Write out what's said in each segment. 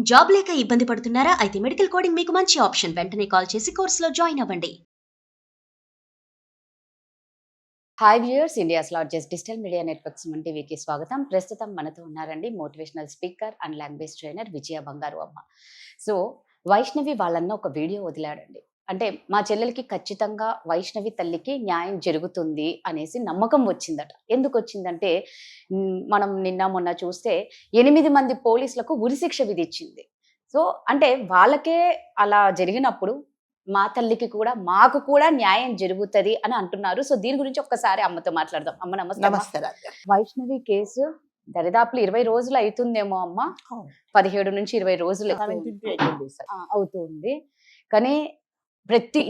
Job లేక ఇబ్బంది పడుతున్నారా? అయితే మెడికల్ కోడింగ్ మీకు మంచి ఆప్షన్. వెంటనే కాల్ చేసి కోర్సులో జాయిన్ అవ్వండి. Hi viewers, India's largest digital media network Suman టీవీకి స్వాగతం. ప్రస్తుతం మనతో ఉన్నారండి motivational speaker and language trainer Vijaya Bangaru Amma. So Vaishnavi వాళ్ళన్న ఒక వీడియో వదిలాడండి. అంటే మా చెల్లెలకి ఖచ్చితంగా వైష్ణవి తల్లికి న్యాయం జరుగుతుంది అనేసి నమ్మకం వచ్చిందట. ఎందుకు వచ్చిందంటే మనం నిన్న మొన్న చూస్తే 8 మంది పోలీసులకు ఉరిశిక్ష విధించింది. సో అంటే వాళ్ళకే అలా జరిగినప్పుడు మా తల్లికి కూడా మాకు కూడా న్యాయం జరుగుతుంది అని అంటున్నారు. సో దీని గురించి ఒక్కసారి అమ్మతో మాట్లాడదాం. అమ్మ నమస్తే. నమస్తే. వైష్ణవి కేసు దరిదాపులు 20 రోజులు అవుతుందేమో అమ్మ. 17 నుంచి 20 రోజులు అవుతుంది. కానీ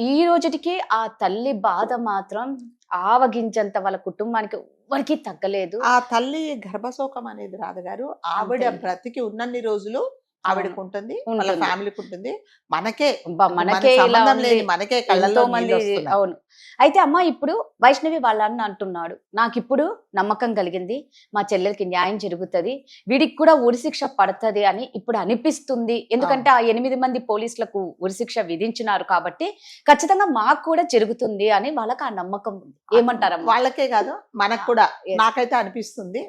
ఈ రోజుకి ఆ తల్లి బాధ మాత్రం ఆవగించంత వాళ్ళ కుటుంబానికి ఎవరికి తగ్గలేదు. ఆ తల్లి గర్భశోకం అనేది రాదుగారు, ఆవిడ బ్రతికి ఉన్నన్ని రోజులు ఆవిడకు ఉంటుంది, వాళ్ళ ఫ్యామిలీకి ఉంటుంది. మనకే మనకే కళ్ళలో మంది. అవును. అయితే అమ్మ ఇప్పుడు వైష్ణవి వాళ్ళ అన్న అంటున్నాడు, నాకు ఇప్పుడు నమ్మకం కలిగింది, మా చెల్లెలకి న్యాయం జరుగుతుంది, వీడికి కూడా ఉరిశిక్ష పడుతుంది అని ఇప్పుడు అనిపిస్తుంది. ఎందుకంటే ఆ 8 మంది పోలీసులకు ఉరిశిక్ష విధించినారు కాబట్టి ఖచ్చితంగా మాకు కూడా జరుగుతుంది అని వాళ్ళకి ఆ నమ్మకం ఉంది. ఏమంటారమ్మా? వాళ్ళకే కాదు, మనకు కూడా. నాకైతే అనిపిస్తుంది,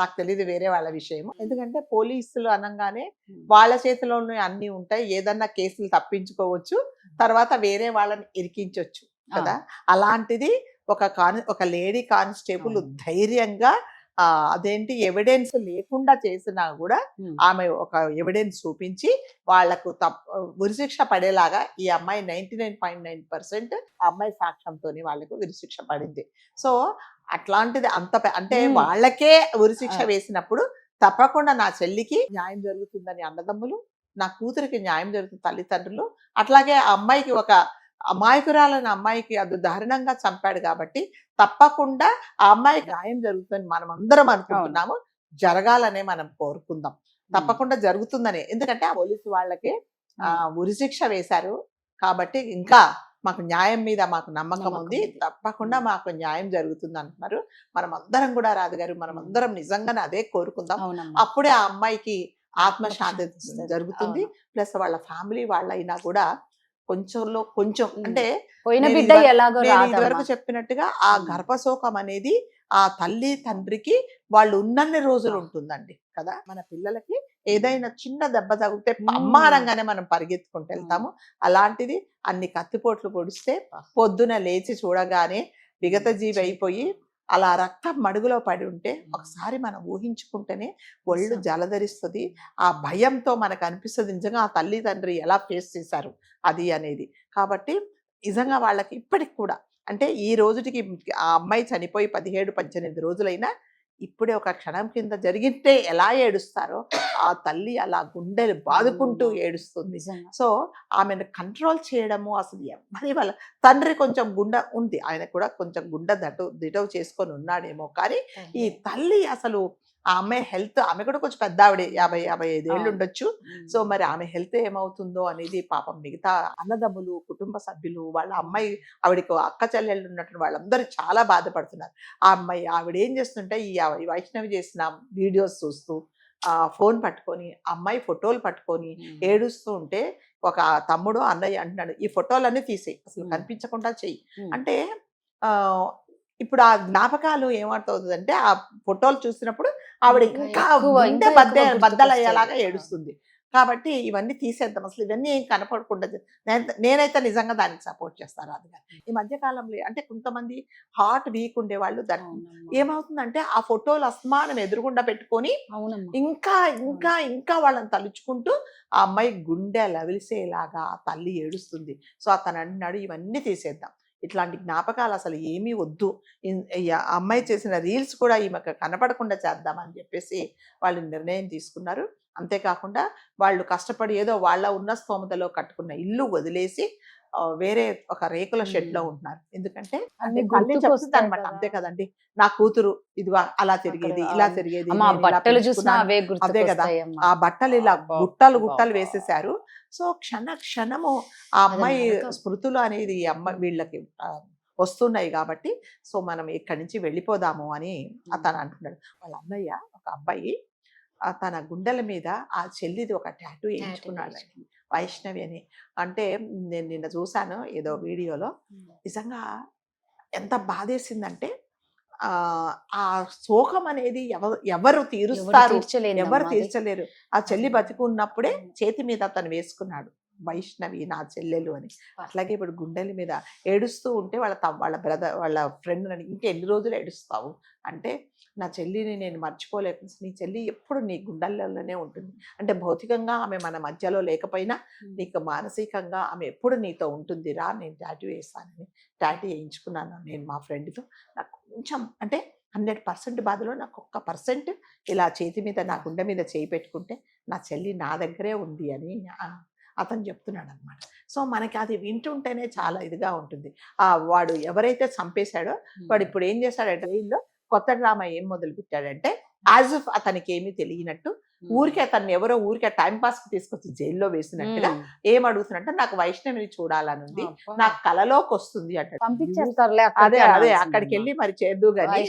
నాకు తెలియదు వేరే వాళ్ళ విషయం. ఎందుకంటే పోలీసులు అనగానే వాళ్ళ చేతిలోనే అన్ని ఉంటాయి. ఏదన్నా కేసులు తప్పించుకోవచ్చు, తర్వాత వేరే వాళ్ళని ఇరికించవచ్చు కదా. అలాంటిది ఒక లేడీ కానిస్టేబుల్ ధైర్యంగా అదేంటి ఎవిడెన్స్ లేకుండా చేసినా కూడా ఆమె ఒక ఎవిడెన్స్ చూపించి వాళ్లకు ఉరిశిక్ష పడేలాగా ఈ అమ్మాయి 99.9% అమ్మాయి సాక్ష్యంతోని వాళ్ళకు ఉరిశిక్ష పడింది. సో అట్లాంటిది అంటే వాళ్ళకే ఉరిశిక్ష వేసినప్పుడు తప్పకుండా నా చెల్లికి న్యాయం జరుగుతుందని అన్నదమ్ములు, నా కూతురికి న్యాయం జరుగుతుంది తల్లిదండ్రులు, అట్లాగే ఆ అమ్మాయికి ఒక అమాయకురాలని అమ్మాయికి అది దారుణంగా చంపాడు కాబట్టి తప్పకుండా ఆ అమ్మాయికి న్యాయం జరుగుతుందని మనం అందరం అనుకుంటున్నాము. జరగాలనే మనం కోరుకుందాం. తప్పకుండా జరుగుతుందని. ఎందుకంటే ఆ పోలీసు వాళ్ళకి ఉరిశిక్ష వేశారు కాబట్టి ఇంకా మాకు న్యాయం మీద మాకు నమ్మకం ఉంది. తప్పకుండా మాకు న్యాయం జరుగుతుంది అంటున్నారు. మనం అందరం కూడా రాదుగారు, మనం అందరం నిజంగానే అదే కోరుకుందాం. అప్పుడే ఆ అమ్మాయికి ఆత్మశాంతి జరుగుతుంది. ప్లస్ వాళ్ళ ఫ్యామిలీ వాళ్ళైనా కూడా కొంచెం అంటే ఇదివరకు చెప్పినట్టుగా ఆ గర్భశోకం అనేది ఆ తల్లి తండ్రికి వాళ్ళు ఉన్నన్ని రోజులు ఉంటుందండి కదా. మన పిల్లలకి ఏదైనా చిన్న దెబ్బ తగిలితే అమ్మారంగానే మనం పరిగెత్తుకుంటూ వెళ్తాము. అలాంటిది అన్ని కత్తిపోట్లు పొడిస్తే పొద్దున లేచి చూడగానే విగత జీవి అయిపోయి అలా రక్తం మడుగులో పడి ఉంటే ఒకసారి మనం ఊహించుకుంటేనే ఒళ్ళు జలధరిస్తుంది. ఆ భయంతో మనకు అనిపిస్తుంది నిజంగా ఆ తల్లి తండ్రి ఎలా ఫేస్ చేశారు అది అనేది. కాబట్టి నిజంగా వాళ్ళకి ఇప్పటికి కూడా అంటే ఈ రోజుకి ఆ అమ్మాయి చనిపోయి 17-18 రోజులైనా ఇప్పుడే ఒక క్షణం కింద జరిగితే ఎలా ఏడుస్తారో ఆ తల్లి అలా గుండెలు బాదుకుంటూ ఏడుస్తుంది. సో ఆమెను కంట్రోల్ చేయడము అసలు ఎవరి వల్ల. తండ్రి కొంచెం గుండె ఉంది, ఆయన కూడా కొంచెం గుండె దిటవు చేసుకొని ఉన్నాడేమో, కానీ ఈ తల్లి అసలు ఆ అమ్మాయి హెల్త్, ఆమె కూడా కొంచెం పెద్ద ఆవిడే, 50-55 ఏళ్ళు ఉండొచ్చు. సో మరి ఆమె హెల్త్ ఏమవుతుందో అనేది పాపం మిగతా అన్నదమ్ములు, కుటుంబ సభ్యులు, వాళ్ళ అమ్మాయి, ఆవిడకు అక్క చెల్లెళ్ళు ఉన్నట్టు వాళ్ళందరూ చాలా బాధపడుతున్నారు. ఆ అమ్మాయి ఆవిడ ఏం చేస్తుంటే ఈ వైష్ణవి చేసిన వీడియోస్ చూస్తూ ఫోన్ పట్టుకొని అమ్మాయి ఫోటోలు పట్టుకొని ఏడుస్తూ ఉంటే ఒక తమ్ముడు అన్నయ్య అంటున్నాడు, ఈ ఫోటోలన్నీ తీసేయి, అసలు కనిపించకుండా చెయ్యి అంటే. ఇప్పుడు ఆ జ్ఞాపకాలు ఏమవుతుందంటే ఆ ఫోటోలు చూసినప్పుడు ఆవిడ ఇంకా బద్దలయ్యేలాగా ఏడుస్తుంది. కాబట్టి ఇవన్నీ తీసేద్దాం, అసలు ఇవన్నీ ఏం కనపడకుండా. నేనైతే నిజంగా దానికి సపోర్ట్ చేస్తాను. అది ఈ మధ్యకాలంలో అంటే కొంతమంది హార్ట్ వీక్ ఉండేవాళ్ళు ఏమవుతుందంటే ఆ ఫోటోలు అస్మానం ఎదురుగుండా పెట్టుకొని ఇంకా ఇంకా ఇంకా వాళ్ళని తలుచుకుంటూ ఆ అమ్మాయి గుండె లవిలిసేలాగా ఆ తల్లి ఏడుస్తుంది. సో అతను అంటున్నాడు ఇవన్నీ తీసేద్దాం, ఇట్లాంటి జ్ఞాపకాలు అసలు ఏమీ వద్దు, అమ్మాయి చేసిన రీల్స్ కూడా ఈమెకు కనపడకుండా చేద్దామని చెప్పేసి వాళ్ళు నిర్ణయం తీసుకున్నారు. అంతేకాకుండా వాళ్ళు కష్టపడి ఏదో వాళ్ళ ఉన్న స్తోమతలో కట్టుకున్న ఇల్లు వదిలేసి వేరే ఒక రేకుల షెడ్ లో ఉంటున్నారు. ఎందుకంటే చెప్తుంది అనమాట, అంతే కదండి, నా కూతురు ఇది అలా తిరిగేది, ఇలా తిరిగేది, అదే కదా, ఆ బట్టలు ఇలా గుట్టలు వేసేసారు. సో క్షణము ఆ అమ్మాయి స్మృతులు అనేది ఈ అమ్మాయి వీళ్ళకి వస్తున్నాయి కాబట్టి సో మనం ఇక్కడి నుంచి వెళ్ళిపోదాము అని అతను అంటున్నాడు. వాళ్ళ అన్నయ్య ఒక అబ్బాయి తన గుండెల మీద ఆ చెల్లిది ఒక టాటూ వేయించుకున్నాడు వైష్ణవి అని. అంటే నేను నిన్న చూశాను ఏదో వీడియోలో, నిజంగా ఎంత బాధేసిందంటే ఆ శోకం అనేది ఎవరు తీరుస్తారు, ఎవరు తీర్చలేరు. ఆ చెల్లి బతికున్నప్పుడే చేతి మీద తను వేసుకున్నాడు వైష్ణవి నా చెల్లెలు అని. అట్లాగే ఇప్పుడు గుండెల మీద ఏడుస్తూ ఉంటే వాళ్ళ బ్రదర్ వాళ్ళ ఫ్రెండ్ అని, ఇంకా ఎన్ని రోజులు ఏడుస్తావు అంటే, నా చెల్లిని నేను మర్చిపోలేకుండా, నీ చెల్లి ఎప్పుడు నీ గుండెలలోనే ఉంటుంది. అంటే భౌతికంగా ఆమె మన మధ్యలో లేకపోయినా నీకు మానసికంగా ఆమె ఎప్పుడు నీతో ఉంటుంది రా, నేను టాటూ వేస్తానని టాటూ వేయించుకున్నాను నేను మా ఫ్రెండ్తో. నాకు కొంచెం అంటే 100% బాధలో నాకు 1% ఇలా చేతి మీద నా గుండె మీద చేయి పెట్టుకుంటే నా చెల్లి నా దగ్గరే ఉంది అని అతను చెప్తున్నాడు అనమాట. సో మనకి అది వింటుంటేనే చాలా ఇదిగా ఉంటుంది. వాడు ఎవరైతే చంపేశాడో వాడు ఇప్పుడు ఏం చేశాడంటే, జైల్లో కొత్త డ్రామా ఏం మొదలు పెట్టాడంటే, యాజ్ ఇఫ్ అతనికి ఏమీ తెలియనట్టు ఊరికే అతన్ని ఎవరో ఊరికే టైం పాస్ కి తీసుకొచ్చి జైల్లో వేసినట్టుగా ఏం అడుగుతున్నట్టే, నాకు వైష్ణవిని చూడాలని ఉంది, నాకు కలలోకి వస్తుంది అంటాడు. పంపించేస్తారులే అదే అదే అక్కడికి వెళ్ళి మరి చేద్దు గాని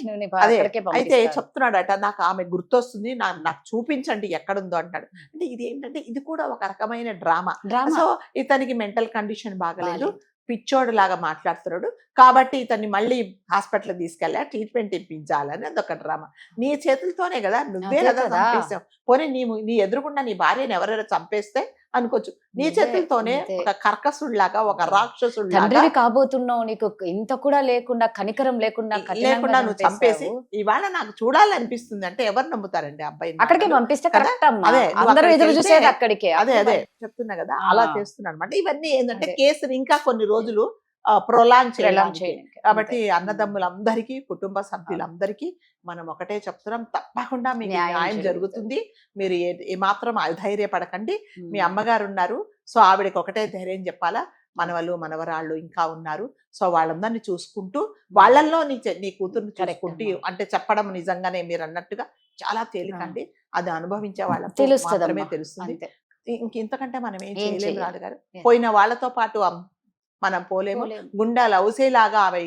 అదే అయితే చెప్తున్నాడట, నాకు ఆమె గుర్తొస్తుంది, నాకు చూపించండి ఎక్కడుందో అంటాడు. అంటే ఇది ఏంటంటే ఇది కూడా ఒక రకమైన డ్రామా. సో ఇతనికి మెంటల్ కండిషన్ బాగలేదు, పిచ్చోడు లాగా మాట్లాడుతున్నాడు కాబట్టి ఇతన్ని మళ్ళీ హాస్పిటల్ తీసుకెళ్ళా ట్రీట్మెంట్ ఇప్పించాలని అదొక డ్రామా. నీ చేతులతోనే కదా, నువ్వే కదా చంపేసావు. పోనీ నీ ఎదురుకుండా నీ భార్యను ఎవరైనా చంపేస్తే అనుకోవచ్చు, నీ చేతులతోనే ఒక కర్కసుడిలాగా, ఒక రాక్షసుడిలాగా కాబోతున్నావు, నీకు ఇంత కూడా లేకుండా, కనికరం లేకుండా నువ్వు చంపేసి ఇవాళ నాకు చూడాలనిపిస్తుంది అంటే ఎవరు నమ్ముతారండి అబ్బాయి? అక్కడికి పంపిస్తే అదే అదే చెప్తున్నా కదా, అలా చేస్తున్నాను అనమాట. ఇవన్నీ ఏంటంటే కేసుని ఇంకా కొన్ని రోజులు ప్రొలాంగ్ చేయడానికి. కాబట్టి అన్నదమ్ములందరికీ, కుటుంబ సభ్యులందరికీ మనం ఒకటే చెప్తున్నాం, తప్పకుండా మీకు న్యాయం జరుగుతుంది. మీరు ఏమాత్రం అధైర్యపడకండి. మీ అమ్మగారు ఉన్నారు, సో ఆవిడకి ఒకటే ధైర్యం చెప్పాలా, మనవలు మనవరాళ్ళు ఇంకా ఉన్నారు, సో వాళ్ళందరినీ చూసుకుంటూ వాళ్ళల్లో నీ కూతుర్ని చూసుకుంటూ అంటే చెప్పడం నిజంగానే మీరు అన్నట్టుగా చాలా తేలికండి. అది అనుభవించే వాళ్ళకి మాత్రమే తెలుస్తుంది. ఇంతకంటే మనం ఏం చేయలేము రాదు గారు. పోయిన వాళ్ళతో పాటు మనం పోలేము. గుండెలు అవసేలాగా ఆమె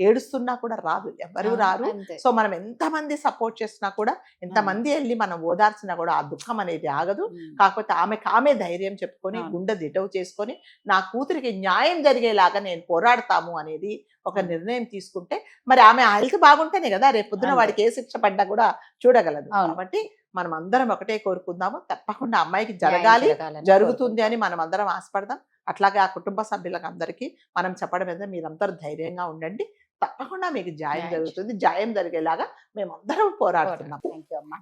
ఏడుస్తున్నా కూడా రాదు, ఎవరు రారు. సో మనం ఎంతమంది సపోర్ట్ చేసినా కూడా, ఎంతమంది వెళ్ళి మనం ఓదార్చినా కూడా ఆ దుఃఖం అనేది ఆగదు. కాకపోతే ఆమె ధైర్యం చెప్పుకొని, గుండె దిటవు చేసుకొని, నా కూతురికి న్యాయం జరిగేలాగా నేను పోరాడతాము అనేది ఒక నిర్ణయం తీసుకుంటే, మరి ఆమె హెల్త్ బాగుంటేనే కదా రేపు పొద్దున వాడికి ఏ శిక్ష పడ్డా కూడా చూడగలదు. కాబట్టి మనం అందరం ఒకటే కోరుకుందాము, తప్పకుండా అమ్మాయికి జరుగుతుంది అని మనం అందరం ఆశపడదాం. అట్లాగే ఆ కుటుంబ సభ్యులకు అందరికీ మనం చెప్పడం ఏంటంటే, మీరందరూ ధైర్యంగా ఉండండి, తప్పకుండా మీకు న్యాయం జరుగుతుంది. న్యాయం జరిగేలాగా మేమందరం పోరాడుతున్నాం. థ్యాంక్ యూ అమ్మా.